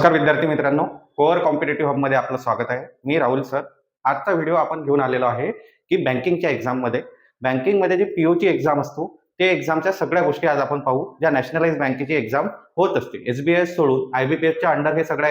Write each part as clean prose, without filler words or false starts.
नमस्कार विद्यार्थी मित्रांनो, कोअर कॉम्पिटिटिव्ह हबमध्ये आपलं स्वागत आहे. मी राहुल सर. आजचा व्हिडिओ आपण घेऊन आलेलो आहे की बँकिंगच्या बँकिंगमध्ये जी पीओची एक्झाम असतो ते एक्झामच्या सगळ्या गोष्टी आज आपण पाहू, ज्या नॅशनलाइज बँकेची एक्झाम होत असते. एसबीआय सोडून आयबीपीएसच्या अंडर हे सगळ्या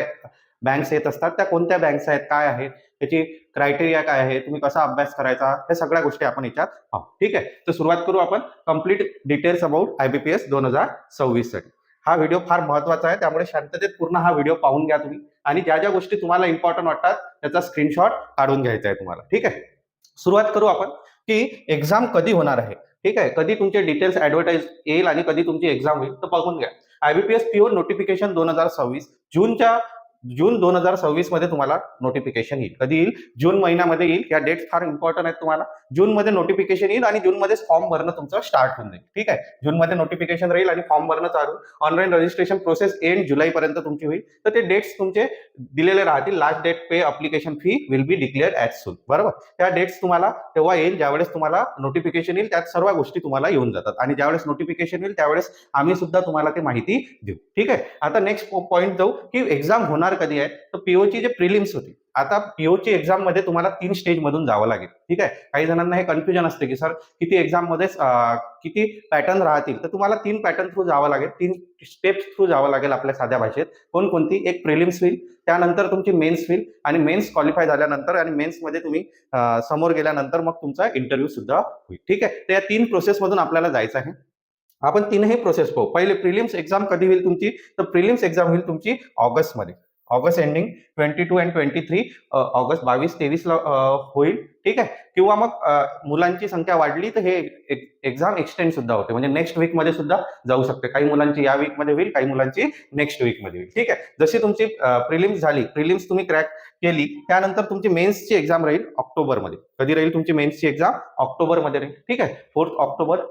बँक्स येत असतात. त्या कोणत्या बँक्स आहेत, काय आहेत, त्याची क्रायटेरिया काय आहे, तुम्ही कसा अभ्यास करायचा, हे सगळ्या गोष्टी आपण याच्यात पाहू. ठीक आहे, तर सुरुवात करू आपण कम्प्लीट डिटेल्स अबाउट आयबीपीएस 2026 साठी. हा व्हिडिओ फार महत्वाचा आहे, त्यामुळे शांततेत पूर्ण हा व्हिडिओ पाहून घ्या तुम्ही, आणि ज्या ज्या गोष्टी तुम्हाला इम्पॉर्टंट वाटतात त्याचा स्क्रीनशॉट काढून घ्यायचा आहे तुम्हाला. ठीक आहे, सुरुवात करू आपण की एक्झाम कधी होणार आहे. ठीक आहे, कधी तुमचे डिटेल्स ऍडव्हर्टाइज येईल आणि कधी तुमची एक्झाम होईल तर बघून घ्या. आयबीपीएस पीओ नोटिफिकेशन 2026 जून 2026 मध्ये तुम्हाला नोटिफिकेशन येईल. कधी येईल? जून महिन्यामध्ये येईल. या डेट फार इम्पॉर्टंट आहेत तुम्हाला. जून मध्ये नोटिफिकेशन येईल आणि जून मध्ये फॉर्म भरणं तुमचं स्टार्ट होऊन जाईल. ठीक आहे, जून मध्ये नोटिफिकेशन राहील आणि फॉर्म भरणं चालू. ऑनलाईन रजिस्ट्रेशन प्रोसेस एंड जुलै पर्यंत तुमची होईल. तर ते डेट्स तुमचे दिलेले राहतील. लास्ट डेट पे application fee will be declared as soon. बरोबर, त्या डेट्स तुम्हाला तेव्हा येईल ज्यावेळेस तुम्हाला नोटिफिकेशन येईल. त्यात सर्व गोष्टी तुम्हाला येऊन जातात आणि ज्यावेळेस नोटिफिकेशन येईल त्यावेळेस आम्ही सुद्धा तुम्हाला ती माहिती देऊ. ठीक आहे, आता नेक्स्ट पॉईंट जाऊ की एक्झाम होणार कधी आहे. तर पीओची जे प्रिलिम्स होती, आता पीओची एक्झाम मध्ये तुम्हाला 3 स्टेज मधून जावं लागेल. ठीक आहे, काही जणांना हे कन्फ्युजन असते की सर किती एक्झाम मध्ये किती पॅटर्न राहतील. तर तुम्हाला 3 पॅटर्न थ्रू जावं लागेल, 3 स्टेप्स थ्रू जावं लागेल आपल्या साध्या भाषेत. कोणकोणती? एक प्रिलिम्स होईल, त्यानंतर तुमची मेन्स होईल आणि मेन्स क्वालिफाय झाल्यानंतर आणि मेन्स मध्ये तुम्ही समोर गेल्यानंतर मग तुमचा इंटरव्ह्यू सुद्धा होईल. ठीक आहे, तर या 3 प्रोसेस मधून आपल्याला जायचं आहे. आपण तीनही प्रोसेस पाहू. पहिले प्रिलिम्स एक्झाम कधी होईल तुमची, तर प्रिलिम्स एक्झाम होईल तुमची ऑगस्टमध्ये. ऑगस्ट एंडिंग 22 आणि 23 ऑगस्ट 22-23 ला होईल. ठीक आहे, किंवा मग मुलांची संख्या वाढली तर हे एक्झाम एक्सटेंड सुद्धा होते, म्हणजे नेक्स्ट वीक मध्ये सुद्धा जाऊ शकते. काही मुलांची या वीक मध्ये होईल, काही मुलांची नेक्स्ट वीक मध्ये होईल. ठीक आहे, जशी तुमची प्रिलिम्स झाली, प्रिलिम्स तुम्ही क्रॅक केली, त्यानंतर तुमची मेन्सची एक्झाम राहील ऑक्टोबरमध्ये. कधी राहील तुमची मेन्सची एक्झाम? ऑक्टोबरमध्ये राहील. ठीक आहे, 4 ऑक्टोबर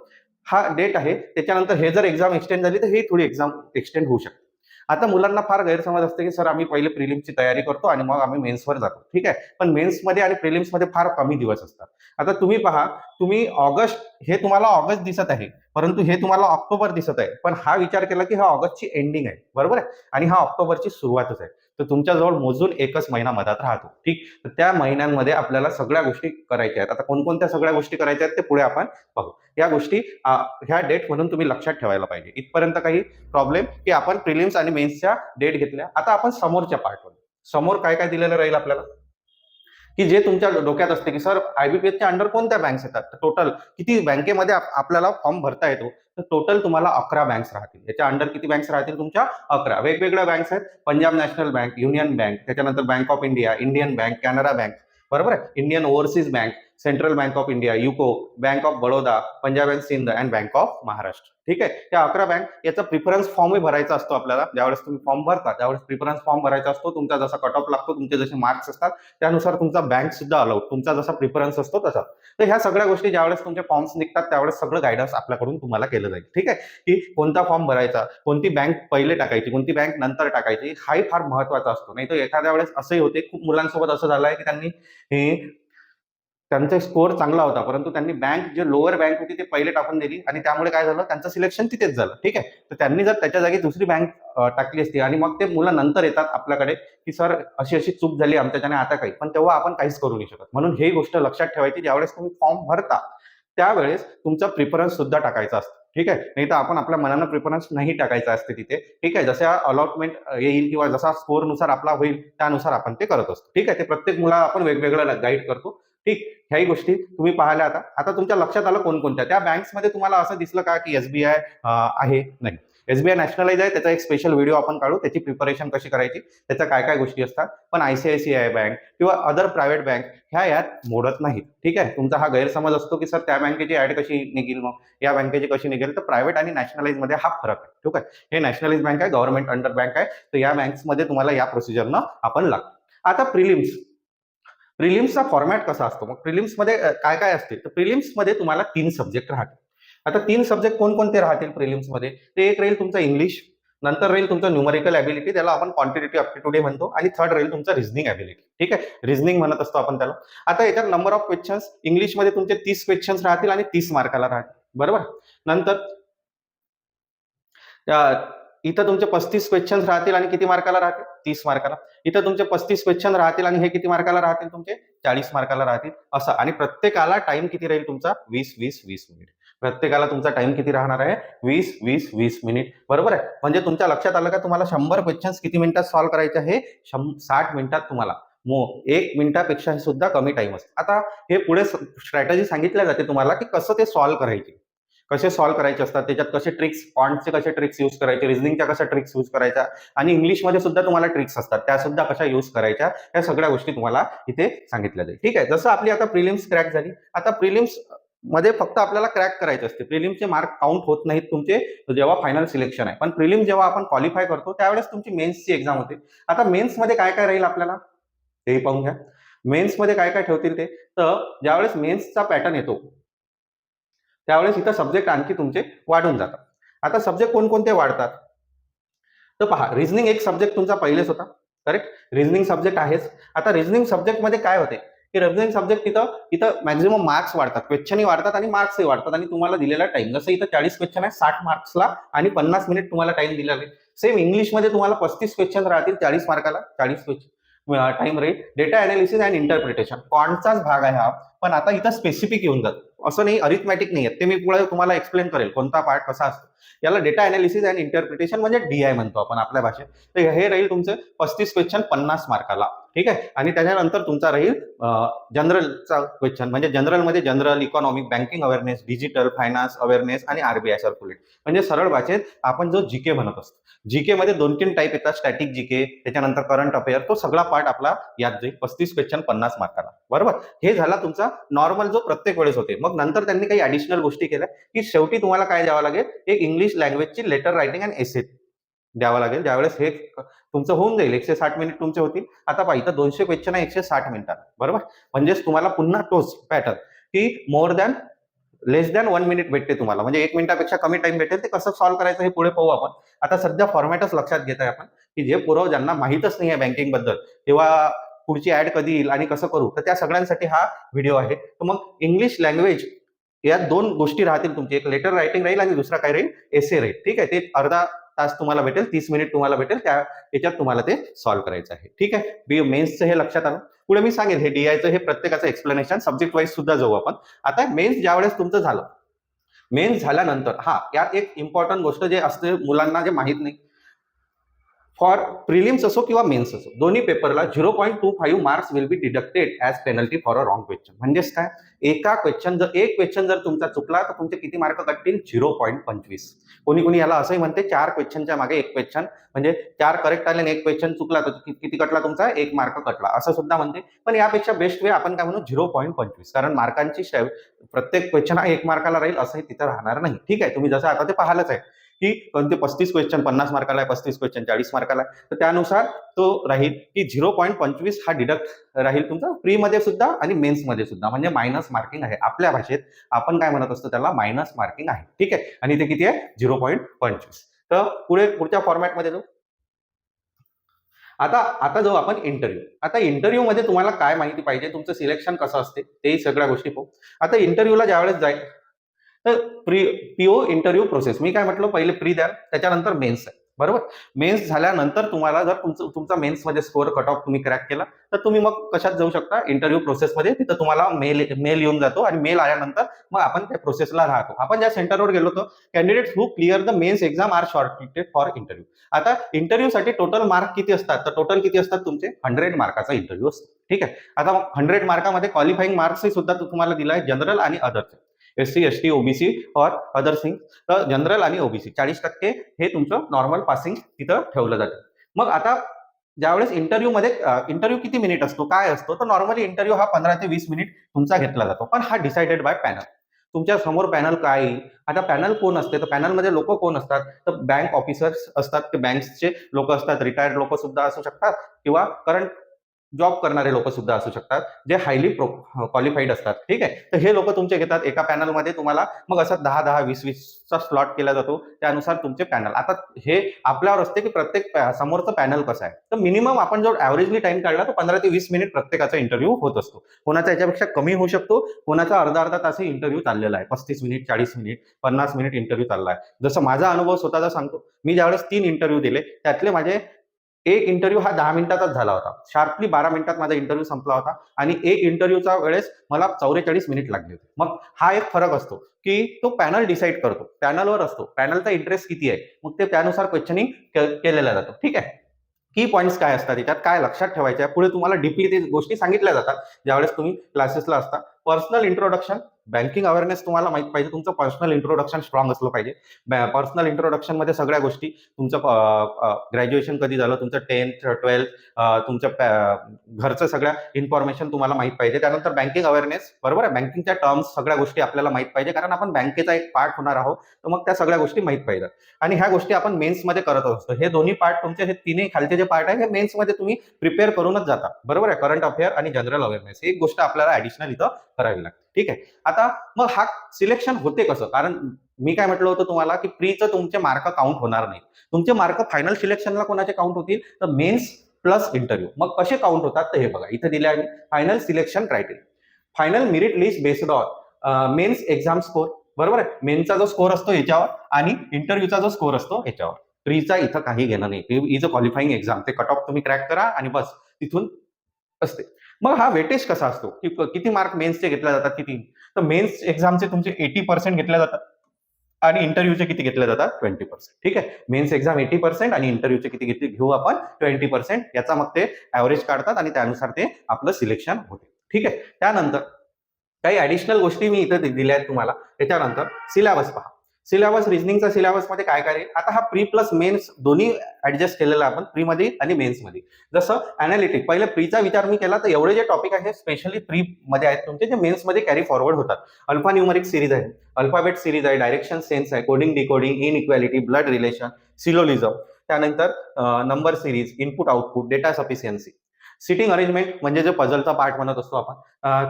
हा डेट आहे. त्याच्यानंतर हे जर एक्झाम एक्सटेंड झाली तर ही थोडी एक्झाम एक्सटेंड होऊ शकते. आता मुलांना फार गैरसमज असते की सर आम्ही पहिले प्रिलिम्सची तयारी करतो आणि मग आम्ही मेन्सवर जातो. ठीक आहे, पण मेन्समध्ये आणि प्रिलिम्समध्ये फार कमी दिवस असतात. आता तुम्ही पहा, तुम्ही ऑगस्ट हे तुम्हाला ऑगस्ट दिसत आहे, परंतु हे तुम्हाला ऑक्टोबर दिसत आहे. पण हा विचार केला की हा ऑगस्टची एंडिंग आहे, बरोबर आहे, आणि हा ऑक्टोबरची सुरुवातच आहे. तर तुमच्याजवळ मोजून एकच महिना मधात राहतो. ठीक, तर त्या महिन्यांमध्ये आपल्याला सगळ्या गोष्टी करायच्या आहेत. आता कोणकोणत्या सगळ्या गोष्टी करायच्या आहेत ते पुढे आपण पाहू. या गोष्टी ह्या डेट म्हणून तुम्ही लक्षात ठेवायला पाहिजे. इथपर्यंत काही प्रॉब्लेम की आपण प्रिलिम्स आणि मेन्सच्या डेट घेतल्या. आता आपण समोरच्या पार्टवर, समोर काय काय दिलेलं राहील आपल्याला, की जे तुमच्या डोक्यात असते की सर आयबीपीएसच्या अंडर कोणत्या बँक्स येतात, टोटल किती बँकेमध्ये आपल्याला फॉर्म भरता येतो. तर टोटल तुम्हाला 11 बँक्स राहतील. याच्या अंडर किती बँक्स राहतील तुमच्या? 11 वेगवेगळ्या बँक्स आहेत. Punjab national bank, union bank, त्याच्यानंतर bank of India, Indian bank, Canara bank, बरोबर आहे, Indian overseas bank, central bank of India, UCO, bank of Baroda, Punjab and Sind and bank of Maharashtra. ठीक आहे, त्या 11 बँक. याचा प्रिफरन्स फॉर्मही भरायचा असतो आपल्याला. ज्यावेळेस तुम्ही फॉर्म भरता त्यावेळेस प्रिफरन्स फॉर्म भरायचा असतो. तुमचा जसा कट ऑफ लागतो, तुमचे जसे मार्क्स असतात त्यानुसार तुमचा बँक सुद्धा अलाउड, तुमचा जसा प्रिफरन्स असतो तसा. तर ह्या सगळ्या गोष्टी ज्यावेळेस तुमचे फॉर्म्स निघतात त्यावेळेस सगळं गायडन्स आपल्याकडून तुम्हाला केलं जाईल. ठीक आहे, की कोणता फॉर्म भरायचा, कोणती बँक पहिले टाकायची, कोणती बँक नंतर टाकायची, हाही फार महत्वाचा असतो. नाही तर एखाद्या वेळेस असंही होते, खूप मुलांसोबत असं झालंय की त्यांचा स्कोअर चांगला होता, परंतु त्यांनी बँक जे लोअर बँक होती ते पहिले टाकून दिली आणि त्यामुळे काय झालं, त्यांचं सिलेक्शन तिथेच झालं. ठीक आहे, तर त्यांनी जर त्याच्या जागी दुसरी बँक टाकली असती आणि मग ते मुलं नंतर येतात आपल्याकडे की सर अशी अशी चूक झाली आमच्याच्याने, आता काही, पण तेव्हा आपण काहीच करू नाही शकत. म्हणून ही गोष्ट लक्षात ठेवायची, ज्यावेळेस तुम्ही फॉर्म भरता त्यावेळेस तुमचा प्रिफरन्स सुद्धा टाकायचा असतो. ठीक आहे, नाही तर आपण आपल्या मनानं प्रिफरन्स नाही टाकायचा असते तिथे. ठीक आहे, जशा अलॉटमेंट येईल किंवा जसा स्कोअर नुसार आपला होईल त्यानुसार आपण ते करत असतो. ठीक आहे, ते प्रत्येक मुलाला आपण वेगवेगळं गाईड करतो. ठीक, ह्याही गोष्टी तुम्ही पाहिल्या. आता तुमच्या लक्षात आलं कोणकोणत्या त्या बँक्स मध्ये. तुम्हाला असं दिसलं का की एसबीआय आहे? नाही, एसबीआय नॅशनलाइज आहे. त्याचा एक स्पेशल व्हिडिओ आपण काढू, त्याची प्रिपरेशन कशी करायची, त्याच्या काय काय गोष्टी असतात. पण आयसीआयसीआय बँक किंवा अदर प्रायव्हेट बँक ह्या यात मोडत नाहीत. ठीक आहे, तुमचा हा गैरसमज असतो की सर त्या बँकेची ऍड कशी निघेल, मग या बँकेची कशी निघेल. तर प्रायव्हेट आणि नॅशनलाइज मध्ये हा फरक आहे. ठीक आहे, हे नॅशनलाइज बँक आहे, गव्हर्नमेंट अंडर बँक आहे. तर या बँक्समध्ये तुम्हाला या प्रोसिजरनं आपण लागतो. आता प्रिलिम्सचा फॉर्मॅट कसा असतो, मग प्रिलिम्समध्ये काय काय असते. तर प्रिलिम्समध्ये तुम्हाला 3 सब्जेक्ट राहतील. आता 3 सब्जेक्ट कोणकोणते राहतील प्रिलिम्समध्ये? ते एक राहील तुमचं इंग्लिश, नंतर राहील तुमचं न्यूमरिकल ॲबिलिटी, त्याला आपण क्वांटिटेटिव्ह ॲप्टिट्यूड म्हणतो, आणि थर्ड राहील तुमचं रिझनिंग ॲबिलिटी. ठीक आहे, रिझनिंग म्हणत असतो आपण त्याला. आता याच्यात नंबर ऑफ क्वेश्चन्स इंग्लिशमध्ये तुमचे 30 क्वेश्चन्स राहतील आणि 30 मार्काला राहतील. बरोबर, नंतर इथं तुमचे 35 क्वेश्चन राहतील आणि किती मार्काला राहतील? 30 मार्काला. इथं तुमचे 35 क्वेश्चन राहतील आणि हे किती मार्काला राहतील तुमचे? 40 मार्काला राहतील. असं. आणि प्रत्येकाला टाइम किती राहील तुमचा? 20 मिनिट. प्रत्येकाला तुमचा टाइम किती राहणार आहे? 20 मिनिट. बरोबर आहे. म्हणजे तुमच्या लक्षात आलं का तुम्हाला 100 क्वेश्चन्स किती मिनिटात सॉल्व्ह करायचे आहे? 60 मिनिटात तुम्हाला. 1 मिनिटापेक्षा सुद्धा कमी टाइम असतो. आता हे पुढे स्ट्रॅटेजी सांगितल्या जाते तुम्हाला की कसं ते सॉल्व्ह करायचे, कसे सॉल्व्ह करायचे असतात, त्याच्यात कसे ट्रिक्स, क्वांटचे कसे ट्रिक्स यूज करायचे, रिझनिंगच्या कशा ट्रिक्स यूज करायच्या, आणि इंग्लिशमध्ये सुद्धा तुम्हाला ट्रिक्स असतात त्या सुद्धा कशा यूज करायच्या, या सगळ्या गोष्टी तुम्हाला इथे सांगितल्या जाईल. ठीक आहे. जसं आपली आता प्रिलिम्स क्रॅक झाली, आता प्रिलिम्स मध्ये फक्त आपल्याला क्रॅक करायचे असते. प्रिलिम्सचे मार्क काउंट होत नाहीत तुमचे जेव्हा फायनल सिलेक्शन आहे, पण प्रिलिम्स जेव्हा आपण क्वालिफाय करतो त्यावेळेस तुमची मेन्सची एक्झाम होते. आता मेन्समध्ये काय काय राहील आपल्याला तेही पाहून घ्या. मेन्समध्ये काय काय ठेवतील ते, तर ज्यावेळेस मेन्सचा पॅटर्न येतो त्यावेळेस इथं सब्जेक्ट आणखी तुमचे वाढून जातात. आता सब्जेक्ट कोणकोणते वाढतात तर पहा, रिझनिंग एक सब्जेक्ट तुमचा पहिलेच होता, करेक्ट. रिझनिंग सब्जेक्ट आहेच. आता रिझनिंग सब्जेक्टमध्ये काय होते की रिझनिंग सब्जेक्ट इथं मॅक्झिमम मार्क्स वाढतात, क्वेश्चनही वाढतात आणि मार्क्सही वाढतात, आणि तुम्हाला दिलेला टाइम जसं इथं 40 क्वेश्चन आहे 60 मार्क्सला आणि 50 मिनिट तुम्हाला टाइम दिलेला आहे. सेम इंग्लिशमध्ये तुम्हाला 35 क्वेश्चन राहतील 40 मार्काला, 40 क्वेश्चन टाइम राहील. डेटा अनालिसिस अँड इंटरप्रिटेशन क्वांटचाच भाग आहे हा, पण आता इथं स्पेसिफिक येऊन जातो. असं नाही अरिथमॅटिक नाही आहे, ते मी पुढे तुम्हाला एक्सप्लेन करेल कोणता पार्ट कसा असतो. याला डेटा अनालिसिस अँड इंटरप्रिटेशन म्हणजे DI म्हणतो आपण आपल्या भाषेत. तर हे राहील तुमचं 35 क्वेश्चन 50 मार्काला. ठीक आहे. आणि त्याच्यानंतर तुमचा राहील जनरलचा क्वेश्चन, म्हणजे जनरलमध्ये general, economic, banking awareness, digital, finance awareness आणि RBI सर्क्युलेट. म्हणजे सरळ भाषेत आपण जो जीके म्हणत असतो. जीके मध्ये 2-3 टाईप येतात, स्टॅटिक जीके, त्याच्यानंतर करंट अफेअर, तो सगळा पार्ट आपला यात जाईल. 35 क्वेश्चन 50 मार्काला. बरोबर. हे झाला तुमचा नॉर्मल जो प्रत्येक वेळेस होते. मग नंतर त्यांनी काही ऍडिशनल गोष्टी केल्या की शेवटी तुम्हाला काय द्यावं लागेल, एक इंग्लिश लँग्वेजची लेटर रायटिंग अँड एसे द्यावं लागेल. ज्यावेळेस हे तुमचं होऊन जाईल, 160 मिनिट तुमचे होतील. आता पहा, इथं 200 क्वेश्चन आहे 160 मिनिटात. बरोबर. म्हणजेच तुम्हाला पुन्हा तोच पॅटर्न की मोर दॅन लेस दॅन 1 मिनिट भेटते तुम्हाला, म्हणजे 1 मिनिटापेक्षा कमी टाइम भेटेल. ते कसं सॉल्व्ह करायचं हे पुढे पाहू आपण. आता सध्या फॉर्मॅटच लक्षात घेत आहे आपण की जे पुरव ज्यांना माहीतच नाही आहे बँकिंग बद्दल, तेव्हा पुढची ऍड कधी येईल आणि कसं करू, तर त्या सगळ्यांसाठी हा व्हिडिओ आहे. तर मग इंग्लिश लँग्वेज या 2 गोष्टी राहतील तुमची, एक लेटर रायटिंग राहील आणि दुसरा काय राहील, एसे राहील. ठीक आहे. ते अर्धा तास तुम्हाला भेटेल, 30 मिनिट तुम्हाला भेटेल, त्या याच्यात तुम्हाला ते सॉल्व्ह करायचं आहे. ठीक आहे. मेन्सचं हे लक्षात आलं. पुढे मी सांगेल हे DIचं हे प्रत्येकाचं एक्सप्लेनेशन सब्जेक्ट वाईज सुद्धा जाऊ आपण. आता मेन्स ज्यावेळेस तुमचं झालं, मेन्स झाल्यानंतर यात एक इम्पॉर्टंट गोष्ट जे असते मुलांना जे माहित नाही, फॉर प्रिलिम्स असो किंवा मेन्स असो, दोन्ही पेपरला 0.25 marks will be deducted as penalty for a wrong question. म्हणजेच काय, एक क्वेश्चन जर तुमचा चुकला तर तुमचे किती मार्क कटतील? 0.25. कोणी याला असंही म्हणते 4 क्वेश्चनच्या मागे 1 क्वेश्चन, म्हणजे 4 करेक्ट आले आणि 1 क्वेश्चन चुकला तर किती कटला तुमचा? 1 मार्क कटला, असं सुद्धा म्हणते. पण यापेक्षा बेस्ट वे आपण काय म्हणू, 0.25. कारण मार्कांची प्रत्येक क्वेश्चन हा 1 मार्काला राहील असंही तिथं राहणार नाही. ठीक आहे. तुम्ही जसं आता ते पाहालच आहे की कोणते 35 क्वेश्चन 50 मार्काला आहे, 35 क्वेश्चन 40 मार्काला आहे, तर त्यानुसार तो राहील की 0.25 हा डिडक्ट राहील तुमचा प्रीमध्ये सुद्धा आणि मेन्समध्ये सुद्धा, म्हणजे मायनस मार्किंग आहे. आपल्या भाषेत आपण काय म्हणत असतो त्याला, मायनस मार्किंग आहे. ठीक आहे. आणि ते किती आहे? 0.25. तर पुढच्या फॉर्मॅटमध्ये जाऊ. आता जाऊ आपण इंटरव्ह्यू. आता इंटरव्ह्यू मध्ये तुम्हाला काय माहिती पाहिजे, तुमचं सिलेक्शन कसं असते, तेही सगळ्या गोष्टी पाहू. आता इंटरव्ह्यूला ज्यावेळेस जाईल तर PO इंटरव्ह्यू प्रोसेस, मी काय म्हटलं, पहिले प्री द्या, त्याच्यानंतर मेन्स आहे. बरोबर. मेन्स झाल्यानंतर तुम्हाला जर तुमचा मेन्समध्ये स्कोअर कट ऑफ तुम्ही क्रॅक केला तर तुम्ही मग कशात जाऊ शकता, इंटरव्ह्यू प्रोसेसमध्ये. तिथं तुम्हाला मेल येऊन जातो आणि मेल आल्यानंतर मग आपण त्या प्रोसेसला राहतो. आपण ज्या सेंटरवर गेलो होतो, candidates who clear the mains exam are shortlisted for interview. आता इंटरव्ह्यूसाठी टोटल मार्क किती असतात, तर टोटल किती असतात तुमचे? 100 मार्काचा इंटरव्ह्यू असतो. ठीक आहे. आता मग 100 मार्कामध्ये क्वालिफाईंग मार्क्स सुद्धा तुम्हाला दिला आहे, जनरल आणि अदरचे, SC ST OBC और अदर थिंग. तर जनरल आणि OBC 40% हे तुमचं नॉर्मल पासिंग तिथं ठेवलं जातं. मग आता ज्यावेळेस इंटरव्ह्यू किती मिनिट असतो, काय असतो, तर नॉर्मली इंटरव्ह्यू हा 15 ते 20 मिनिट तुमचा घेतला जातो, पण हा डिसाइडेड बाय पॅनल. तुमच्या समोर पॅनल काय येईल, आता पॅनल कोण असते, तर पॅनलमध्ये लोक कोण असतात, तर बँक ऑफिसर्स असतात, ते बँक्सचे लोक असतात, रिटायर्ड लोक सुद्धा असू शकतात किंवा करंट जॉब करणारे लोक सुद्धा असू शकतात, जे हायली क्वालिफाईड असतात. ठीक आहे, तर हे लोक तुमचे घेतात एका पॅनलमध्ये. तुम्हाला मग असं 10-10, 20-20चा स्लॉट केला जातो, त्यानुसार तुमचे पॅनल. आता हे आपल्यावर असते की प्रत्येक समोरचं पॅनल कसं आहे. तर मिनिमम आपण जो ॲव्हरेजली टाइम काढला तर 15 ते 20 मिनिट प्रत्येकाचा इंटरव्ह्यू होत असतो. कोणाचा याच्यापेक्षा कमी होऊ शकतो, कोणाचा अर्धा तास इंटरव्ह्यू चाललेला आहे. 35 मिनिट, 40 मिनिट, 50 मिनिट इंटरव्ह्यू चालला आहे. जसं माझा अनुभव स्वतःचा सांगतो, मी ज्यावेळेस 3 इंटरव्ह्यू दिले, त्यातले माझे एक इंटरव्ह्यू हा 10 मिनिटाचाच झाला होता. शार्पली 12 मिनिटात माझा इंटरव्ह्यू संपला होता आणि एक इंटरव्ह्यूचा वेळेस मला 44 मिनिट लागले होते. मग हा एक फरक असतो की तो पॅनल डिसाईड करतो, पॅनलवर असतो, पॅनलचा इंटरेस्ट किती आहे, मग ते त्यानुसार क्वेश्चनिंग केलेलं जातं. ठीक आहे, की पॉईंट्स काय असतात त्याच्यात, काय लक्षात ठेवायचे आहे, पुढे तुम्हाला डीपली ते गोष्टी सांगितल्या जातात ज्यावेळेस तुम्ही क्लासेसला असता. पर्सनल इंट्रोडक्शन, बँकिंग अवेअरनेस तुम्हाला माहित पाहिजे, तुमचं पर्सनल इंट्रोडक्शन स्ट्रॉंग असलं पाहिजे. पर्सनल इंट्रोडक्शन मध्ये सगळ्या गोष्टी, तुमचं ग्रॅज्युएशन कधी झालं, तुमचं 10th 12th, तुमचं घरचं सगळ्या इन्फॉर्मेशन तुम्हाला माहित पाहिजे. त्यानंतर बँकिंग अवेअरनेस, बरोबर आहे, बँकिंगच्या टर्म्स सगळ्या गोष्टी आपल्याला माहित पाहिजे, कारण आपण बँकेचा एक पार्ट होणार आहोत, तर मग त्या सगळ्या गोष्टी माहित पाहिजेत. आणि ह्या गोष्टी आपण मेन्समध्ये करत असतो. हे दोन्ही पार्ट तुमचे, हे तिन्ही खालचे जे पार्ट आहे हे मेन्समध्ये तुम्ही प्रिपेअर करूनच जाता, बरोबर आहे. करंट अफेअर आणि जनरल अवेअरनेस ही एक गोष्ट आपल्याला ऍडिशनल इथं करावी लागते. ठीक आहे, आता मग हा सिलेक्शन होते कसं, कारण मी काय म्हटलं होतं तुम्हाला की प्रीचं तुमचे मार्क काउंट होणार नाही. तुमचे मार्क फायनल सिलेक्शनला कोणाचे काउंट होतील, तर मेन्स प्लस इंटरव्ह्यू. मग कसे काउंट होतात, तर हे बघा इथे दिले आहे final selection criteria. Final merit list based on mains exam score, बरोबर आहे. मेन्सचा जो स्कोर असतो याच्यावर आणि इंटरव्ह्यूचा जो स्कोर असतो याच्यावर. प्रीचा इथं काही घेणं नाही, इज अ क्वालिफाईंग एक्झाम. ते कट ऑफ तुम्ही क्रॅक करा आणि बस तिथून असते. मग हा वेटेज कसा असतो, की किती मार्क मेन्सचे घेतले जातात, किती. तर मेन्स एक्झामचे तुमचे 80% घेतले जातात आणि इंटरव्ह्यूचे किती घेतले जातात, 20%. ठीक आहे, मेन्स एक्झाम 80% आणि इंटरव्ह्यूचे किती घेऊ आपण, 20%. याचा मग ते ऍव्हरेज काढतात आणि त्यानुसार ते आपलं सिलेक्शन होते. ठीक आहे, त्यानंतर काही ऍडिशनल गोष्टी मी इथे दिल्या आहेत तुम्हाला. त्याच्यानंतर सिलेबस पहा. सिलेबस, रिजनिंगचा सिलेबस मध्ये काय काय आहे. आता हा प्री प्लस मेन्स दोन्ही ऍडजस्ट केलेला आपण, प्री मध्ये आणि मेन्स मध्ये. जसं अनालिटिक, पहिले प्रीचा विचार मी केला तर एवढे जे टॉपिक आहे स्पेशली प्री मध्ये आहेत तुमचे, जे मेन्स मध्ये कॅरी फॉरवर्ड होतात. अल्फा न्यूमरिक सिरीज आहे, अल्फाबेट सिरीज आहे, डायरेक्शन सेन्स आहे, coding decoding, inequality, blood relation, syllogism, त्यानंतर number series, input output, data sufficiency, seating arrangement म्हणजे जे पझलचा पार्ट म्हणत असतो आपण,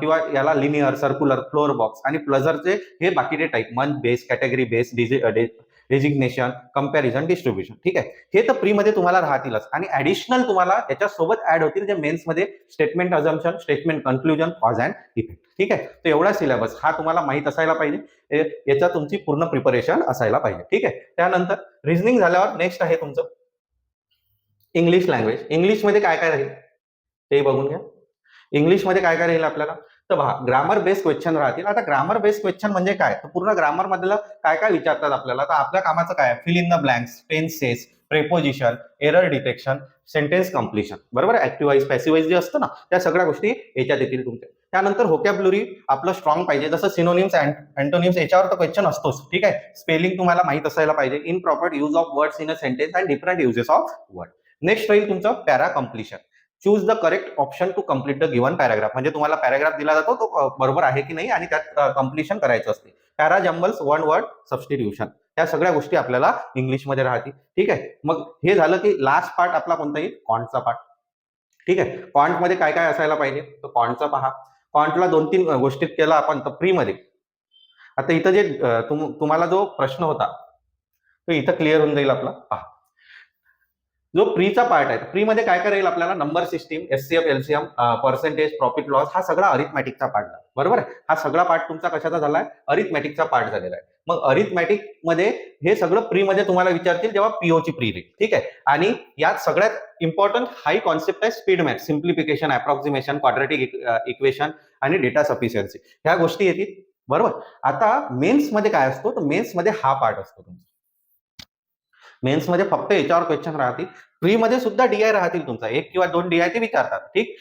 किंवा याला लिनियर, सर्क्युलर, फ्लोअर बॉक्स, आणि प्लजरचे हे बाकीचे type, month base, category base, designation, comparison, distribution. ठीक आहे, हे तर प्री मध्ये तुम्हाला राहतीलच आणि ऍडिशनल तुम्हाला याच्यासोबत ऍड होतील जे मेन्स मध्ये, statement assumption, statement conclusion, cause and effect. ठीक आहे, तर एवढा सिलेबस हा तुम्हाला माहित असायला पाहिजे, याचा तुमची पूर्ण प्रिपरेशन असायला पाहिजे. ठीक आहे, त्यानंतर रिझनिंग झाल्यावर नेक्स्ट आहे तुमचं इंग्लिश लँग्वेज. इंग्लिशमध्ये काय काय राहील ते बघून घ्या. इंग्लिशमध्ये काय काय राहील आपल्याला, तर पहा ग्रामर बेस्ड क्वेश्चन राहतील. आता ग्रामर बेस्ड क्वेश्चन म्हणजे काय, तर पूर्ण ग्रामर मधलं काय काय विचारतात आपल्याला, तर आपल्या कामाचं काय, fill in the blanks, tenses, preposition, error detection, sentence completion, बरोबर. ऍक्टिव्हाइज पॅसिव्हाइज जे असतं ना, त्या सगळ्या गोष्टी याच्यात येतील तुमच्या. त्यानंतर व्होकॅब्युलरी आपलं स्ट्रॉंग पाहिजे, जसं सिनोनिम्स, अँटोनिम्स, याच्यावर तर क्वेश्चन असतोच. ठीक आहे, स्पेलिंग तुम्हाला माहित असायला पाहिजे, in proper use of words in a sentence and different uses of word. Next राहील तुमचं para completion. Choose the correct option to complete the given paragraph, म्हणजे तुम्हाला पॅराग्राफ दिला जातो तो बरोबर आहे की नाही आणि त्यात कम्प्लिशन करायचं असते. Para jumbles, one word substitution, त्या सगळ्या गोष्टी आपल्याला इंग्लिशमध्ये राहतील. ठीक आहे, मग हे झालं की लास्ट पार्ट आपला कोणता येईल, क्वांटचा पार्ट. ठीक आहे, क्वांटमध्ये काय काय असायला पाहिजे, तर क्वांटचा पहा. क्वांटला 2-3 गोष्टीत केला आपण तर प्री मध्ये. आता इथं जे तुम्हाला जो प्रश्न होता तो इथं क्लिअर होऊन जाईल आपला. पहा, जो प्रीचा पार्ट आहे, प्री मध्ये काय काय राहील आपल्याला, number system, HCF, LCM, percentage, profit loss, हा सगळा अरिथमॅटिकचा पार्ट आहे, बरोबर आहे. हा सगळा पार्ट तुमचा कशाचा झालाय, अरिथमॅटिकचा पार्ट झालेला आहे. मग अरिथमॅटिक मध्ये हे सगळं प्री मध्ये तुम्हाला विचारतील जेव्हा पीओची प्री राहील. ठीक आहे, आणि यात सगळ्यात इम्पॉर्टंट हाई कॉन्सेप्ट आहे speed math, simplification, approximation, quadratic equation आणि डेटा सफिशियन्सी, ह्या गोष्टी येतील, बरोबर. आता मेन्स मध्ये काय असतो, तर मेन्स मध्ये हा पार्ट असतो तुमचा. मेन्स मध्ये फक्त याच्यावर क्वेश्चन राहतील. प्री मध्ये सुद्धा डीआय राहतील तुमचा, 1 किंवा 2 डीआय ते विचारतात. ठीक,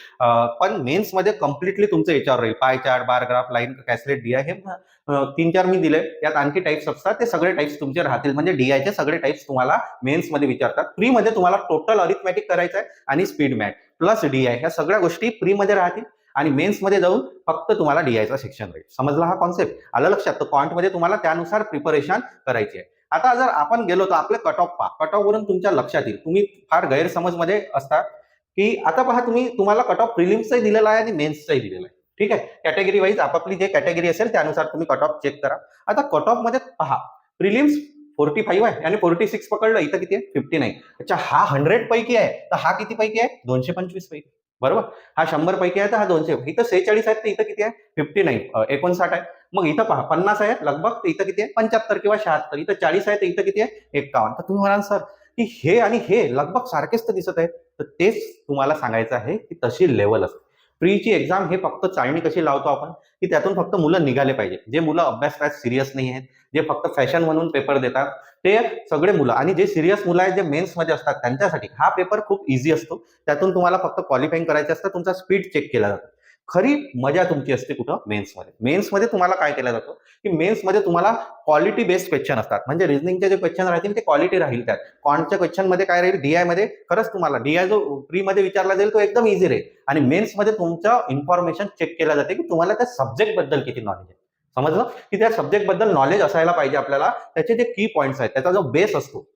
पण मेन्स मध्ये कम्प्लिटली तुमचं याच्यावर राहील, pie chart, bar graph, line, caselet, DI, हे 3-4 मी दिले. यात आणखी टाइप्स असतात, ते सगळे टाइप्स तुमचे राहतील, म्हणजे डीआयचे सगळे टाइप्स तुम्हाला मेन्स मध्ये विचारतात. प्री मध्ये तुम्हाला टोटल अरिथमॅटिक करायचं आहे आणि स्पीड मॅथ प्लस डीआय, ह्या सगळ्या गोष्टी प्री मध्ये राहतील आणि मेन्स मध्ये जाऊन फक्त तुम्हाला डीआयचा सेक्शन राहील. समजला हा कॉन्सेप्ट, आलं लक्षात. तर क्वांट मध्ये तुम्हाला त्यानुसार प्रिपरेशन करायची आहे. आता जर आपण गेलो तर आपले कट ऑफ पहा, कट ऑफ वरून तुमच्या लक्षात येईल, तुम्ही फार गैरसमज मध्ये असता की आता पहा तुम्हाला कट ऑफ प्रिलिम्सचाही दिलेला आहे आणि मेन्सचाही दिलेला आहे. ठीक आहे, कॅटेगरी वाईज आपापली जे कॅटेगरी असेल त्यानुसार तुम्ही कट ऑफ चेक करा. आता कट ऑफ मध्ये पहा, प्रिलिम्स 45 आहे आणि 46 पकडलं, इथं किती आहे 59. अच्छा, हा 100 पैकी आहे तर हा किती पैकी आहे 225 पैकी, बरोबर. हा 100 पैकी आहे तर हा 200. इथं 46 आहे तर इथं किती आहे 59, 59 आहे. मग इथं पहा 50 आहे लगभग, तर इथं किती आहे 75 किंवा 76. इथं 40 आहे तर इथं किती आहे 51. तर तुम्ही म्हणाल सर की हे आणि हे लगभग सारखेच तर दिसत आहे. तर तेच तुम्हाला सांगायचं आहे की तशी लेवल असते. प्रीची एक्झाम हे फक्त चाळणी कशी लावतो आपण, की त्यातून फक्त मुलं निघाले पाहिजे. जे मुलं अभ्यासात सिरियस नाही आहेत, जे फक्त फॅशन म्हणून पेपर देतात, ते सगळे मुलं, आणि जे सिरियस मुलं आहेत जे मेन्समध्ये असतात त्यांच्यासाठी हा पेपर खूप इझी असतो. त्यातून तुम्हाला फक्त क्वालिफाईंग करायचं असतं, तुमचा स्पीड चेक केला जातो. खरी मजा तुमची असते कुठं मेन्समध्ये. मेन्समध्ये तुम्हाला काय केलं जातं, की मेन्समध्ये तुम्हाला क्वालिटी बेस्ड क्वेश्चन असतात. म्हणजे रिझनिंगचे जे क्वेश्चन राहतील ते क्वालिटी राहील. त्यात क्वांटच्या क्वेश्चन मध्ये काय राहील, डीआय मध्ये खरंच तुम्हाला डीआय जो प्री मध्ये विचारला जाईल तो एकदम इझी राहील. आणि मेन्समध्ये तुमचं इन्फॉर्मेशन चेक केलं जाते की तुम्हाला त्या सब्जेक्ट बद्दल किती नॉलेज आहे. समजलं, की त्या सब्जेक्ट बद्दल नॉलेज असायला पाहिजे आपल्याला. त्याचे जे की पॉईंट्स आहेत, त्याचा जो बेस असतो,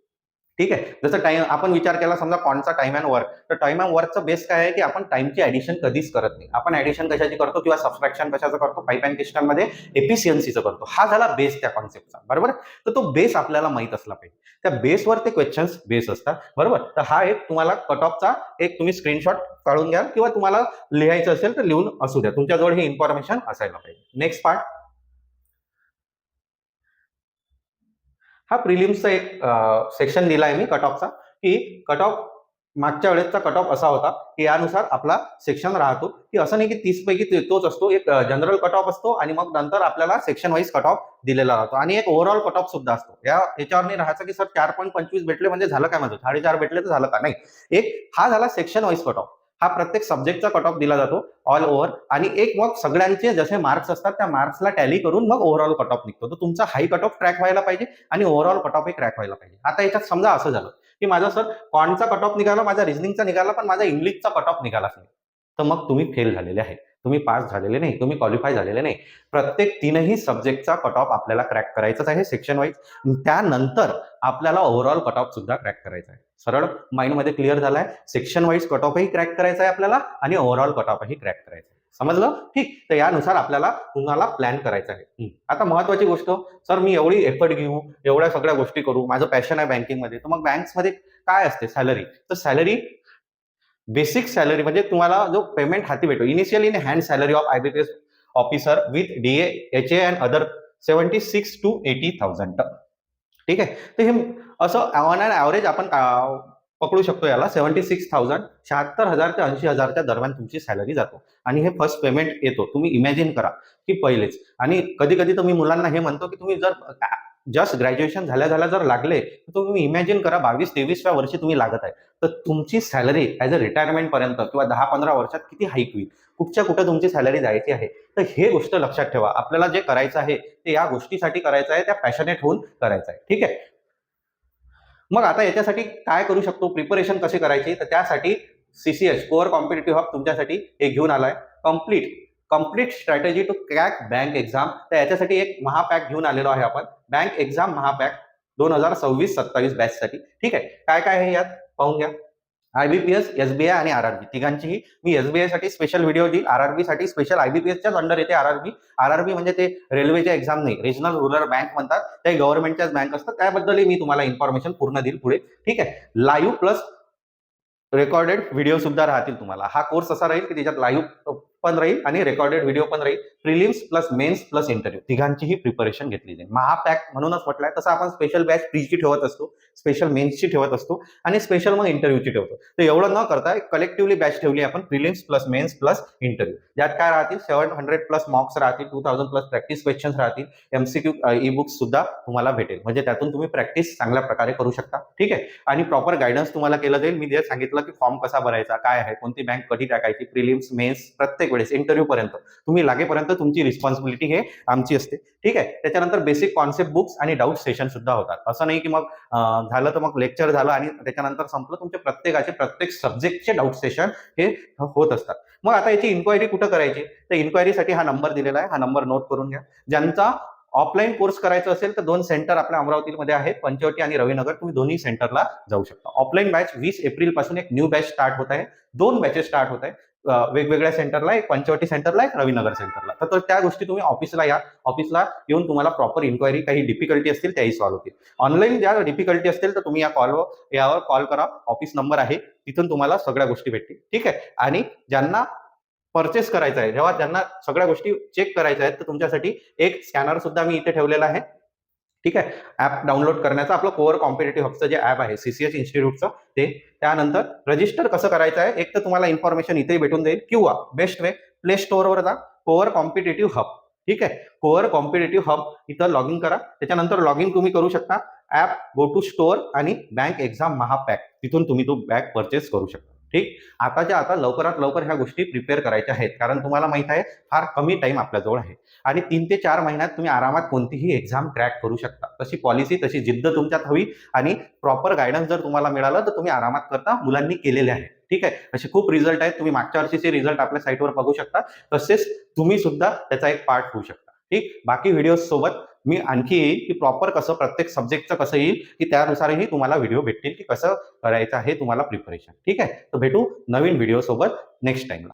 ठीक आहे. जसं टाइम आपण विचार केला समजा कॉनचा टाइम अँड वर्क, तर टाइम अँड वर्कचा बेस काय आहे की आपण टाइमची ऍडिशन कधीच करत नाही. आपण ऍडिशन कशाची करतो किंवा सबट्रॅक्शन कशाचं करतो, पाईप अँड क्वेश्चन मध्ये एफिशियन्सीचं करतो. हा झाला बेस त्या कॉन्सेप्टचा, बरोबर. तर तो बेस आपल्याला माहित असला पाहिजे. त्या बेसवर ते क्वेश्चन्स बेस असतात, बरोबर. तर हा एक तुम्हाला कट ऑफचा एक तुम्ही स्क्रीनशॉट काढून घ्या किंवा तुम्हाला लिहायचं असेल तर लिहून असू द्या, तुमच्याजवळ हे इन्फॉर्मेशन असायला पाहिजे. नेक्स्ट पार्ट, हा प्रिलिम्सचा एक सेक्शन दिला आहे मी कट ऑफचा, की कट ऑफ मागच्या वेळेसचा कट ऑफ असा होता की यानुसार आपला सेक्शन राहतो, की असं नाही की 30 पैकी तोच असतो. एक जनरल कट ऑफ असतो आणि मग नंतर आपल्याला सेक्शन वाईज कट ऑफ दिलेला राहतो आणि एक ओव्हरऑल कट ऑफ सुद्धा असतो. याच्यावर नाही राहायचं की सर 4.25 भेटले म्हणजे झालं काय माझं, 4.5 भेटले तर झालं का, नाही. एक हा झाला सेक्शन वाईज कट ऑफ. हा प्रत्येक सब्जेक्टचा कट ऑफ दिला जातो ऑल ओव्हर, आणि एक मग सगळ्यांचे जसे मार्क्स असतात त्या मार्क्सला टॅली करून मग ओव्हरऑल कट ऑफ निघतो. तर तुमचा हाय कट ऑफ ट्रॅक व्हायला पाहिजे आणि ओव्हरऑल कट ऑफ ट्रॅक व्हायला पाहिजे. आता याच्यात समजा असं झालं की माझा सर क्वांटचा कट ऑफ निघाला, माझा रिझनिंगचा निघाला, पण माझा इंग्लिशचा कट ऑफ निघालाच नाही, तर मग तुम्ही फेल झालेले आहे. तुम्ही पास झालेले नाही, तुम्ही क्वालिफाय झालेले नाही. प्रत्येक तीनही सब्जेक्टचा कट ऑफ आपल्याला क्रॅक करायचाच आहे सेक्शन वाईज. त्यानंतर आपल्याला ओव्हरऑल कट ऑफ सुद्धा क्रॅक करायचा आहे. सरळ माइंड मध्ये क्लिअर झालाय. सेक्शन वाईज कट ऑफही क्रॅक करायचा आहे आपल्याला आणि ओव्हरऑल कट ऑफही क्रॅक करायचा आहे. समजलं, ठीक. तर यानुसार आपल्याला तुम्हाला प्लॅन करायचा आहे. आता महत्वाची गोष्ट, सर मी एवढी एफर्ट घेऊ, एवढ्या सगळ्या गोष्टी करू, माझं पॅशन आहे बँकिंगमध्ये, तर मग बँक्समध्ये काय असते सॅलरी. तर सॅलरी, बेसिक सॅलरी म्हणजे तुम्हाला जो पेमेंट हाती भेटो, initially in hand salary of IBPS officer with DA HA and other 76 to 80,000. ठीक आहे. तर हे असं ऑन अन ऍव्हरेज आपण पकडू शकतो याला. 76,000, 76,000 ते 80,000च्या दरम्यान तुमची सॅलरी जातो आणि हे फर्स्ट पेमेंट येतो. तुम्ही इमॅजिन करा की पहिलेच. आणि कधी कधी तर मी मुलांना हे म्हणतो की तुम्ही जर जस्ट ग्रॅज्युएशन झाल्या जर लागले तर तुम्ही इमॅजिन करा 22-23व्या वर्षी तुम्ही लागत आहे, तर तुमची सॅलरी ऍज अ रिटायरमेंट पर्यंत किंवा 10-15 वर्षात किती हाईक होईल, कुठच्या कुठं तुमची सॅलरी जायची आहे. तर हे गोष्ट लक्षात ठेवा. आपल्याला जे करायचं आहे ते या गोष्टीसाठी करायचं आहे, त्या पॅशनेट होऊन करायचं आहे. ठीक आहे. मग आता याच्यासाठी काय करू शकतो, प्रिपरेशन कशी करायची, तर त्यासाठी सीसीएस कोअर कॉम्पिटेटिव्ह हब तुमच्यासाठी हे घेऊन आलाय. Complete strategy to crack bank exam. तर याच्यासाठी एक महापॅक घेऊन आलेलो आहे आपण, बँक एक्झाम महापॅक 2026-27 बॅच साठी. ठीक आहे. काय काय आहे यात पाहून घ्या. आयबीपीएस, एसबीआय आणि आरआरबी तिघांचीही मी एसबीआय साठी स्पेशल व्हिडिओ देईल, आरआरबी साठी स्पेशल. आयबीपीएसच्याच अंडर येते आरआरबी. आरआरबी म्हणजे ते रेल्वेच्या एक्झाम नाही, रिजनल रुरल बँक म्हणतात, ते गव्हर्नमेंटच्याच बँक असतात. त्याबद्दलही मी तुम्हाला इन्फॉर्मेशन पूर्ण देईल पुढे. ठीक आहे. लाईव्ह प्लस रेकॉर्डेड व्हिडिओ सुद्धा राहतील तुम्हाला. हा कोर्स असा राहील की त्याच्यात लाईव्ह पण राहील आणि रेकॉर्डेड व्हिडिओ पण राहील. Prelims plus mains plus interview तिघांचीही प्रिपरेशन घेतली जाईल. महापॅक म्हणूनच म्हटलंय. तसं आपण स्पेशल बॅच प्रीची ठेवत असतो, स्पेशल मेन्सची ठेवत असतो आणि स्पेशल मग इंटरव्ह्यूची ठेवतो. तर एवढं न करता कलेक्टिव्हली बॅच ठेवली आपण, prelims plus mains plus interview. ज्यात काय राहतील 700 प्लस मॉक्स राहतील, 2000 प्लस प्रॅक्टिस क्वेश्चन्स राहतील, एमसीक्यू ई बुक्स सुद्धा तुम्हाला भेटेल. म्हणजे त्यातून तुम्ही प्रॅक्टिस चांगल्या प्रकारे करू शकता. ठीक आहे. आणि प्रॉपर गायडन्स तुम्हाला केलं जाईल. मी जे सांगितलं की फॉर्म कसा भरायचा, काय आहे, कोणती बँक कधी टाकायची, प्रिलिम्स मेन्स प्रत्येक वेळेस इंटरव्ह्यू पर्यंत तुम्ही लागेपर्यंत तुमची रिस्पॉन्सिबिलिटी हे आमची असते. ठीक आहे. त्याच्यानंतर बेसिक कॉन्सेप्ट बुक्स आणि डाऊट सेशन सुद्धा होतात. असं नाही की मग झालं तर मग लेक्चर झालं आणि त्याच्यानंतर संपलं. तुमचे प्रत्येक सब्जेक्टचे डाऊट सेशन हे होत असतात. मग आता याची इन्क्वायरी कुठं करायची, तर इन्क्वायरीसाठी हा नंबर दिलेला आहे, हा नंबर नोट करून घ्या. ज्यांचा ऑफलाईन कोर्स करायचा असेल तर 2 सेंटर आपल्या अमरावतीमध्ये आहेत, पंचवटी आणि रविनगर. तुम्ही दोन्ही सेंटरला जाऊ शकता. ऑफलाईन बॅच 20 एप्रिल पासून एक न्यू बॅच स्टार्ट होत आहे. 2 बॅचेस स्टार्ट होत आहे. वेगवेगळ्या सेंटरला, एक पंचवटी सेंटरला, एक रविनगर सेंटरला. तर त्या गोष्टी तुम्ही ऑफिसला या. ऑफिसला येऊन तुम्हाला प्रॉपर इन्क्वायरी, काही डिफिकल्टी असतील त्याही सॉल्व्ह होतील. ऑनलाईन ज्या डिफिकल्टी असतील तर तुम्ही यावर कॉल करा. ऑफिस नंबर आहे, तिथून तुम्हाला सगळ्या गोष्टी भेटतील. ठीक आहे. आणि ज्यांना परचेस करायचं आहे, जेव्हा ज्यांना सगळ्या गोष्टी चेक करायच्या आहेत, तर तुमच्यासाठी एक स्कॅनर सुद्धा मी इथे ठेवलेला आहे. ठीक आहे. ऍप डाउनलोड करण्याचं आपलं कोअर कॉम्पिटेटिव्ह हबचं जे ऍप आहे सीसीएच इन्स्टिट्यूटचं ते. त्यानंतर रजिस्टर कसं करायचं आहे, एक तर तुम्हाला इन्फॉर्मेशन इथेही भेटून जाईल, किंवा बेस्ट वे प्ले स्टोअरवर जा, कोअर कॉम्पिटेटिव्ह हब. ठीक आहे. कोअर कॉम्पिटेटिव्ह हब इथं लॉग इन करा. त्याच्यानंतर लॉग इन तुम्ही करू शकता. ऍप गो टू स्टोअर आणि बँक एक्झाम महापॅक, तिथून तुम्ही तो बॅग परचेस करू शकता. ठीक. आताच्या आता लवकरात लवकर ह्या गोष्टी प्रिपेअर करायच्या आहेत, कारण तुम्हाला माहित आहे फार कमी टाइम आपल्याजवळ आहे आणि 3 ते 4 महिन्यात तुम्ही आरामात कोणतीही एक्झाम क्रॅक करू शकता. तशी पॉलिसी, तशी जिद्द तुमच्यात हवी आणि प्रॉपर गायडन्स जर तुम्हाला मिळालं तर तुम्ही आरामात करता. मुलांनी केलेले आहे. ठीक आहे. असे खूप रिझल्ट आहेत. तुम्ही मागच्या वर्षीचे रिझल्ट आपल्या साईटवर बघू शकता. तसेच तुम्ही सुद्धा त्याचा एक पार्ट होऊ शकता. ठीक. बाकी व्हिडिओ सोबत मी आणखी येईल की प्रॉपर कसं प्रत्येक सब्जेक्टचं कसं येईल, की त्यानुसारही तुम्हाला व्हिडिओ भेटतील की कसं करायचं आहे तुम्हाला प्रिपरेशन. ठीक आहे. तर भेटू नवीन व्हिडिओ सोबत नेक्स्ट टाइमला.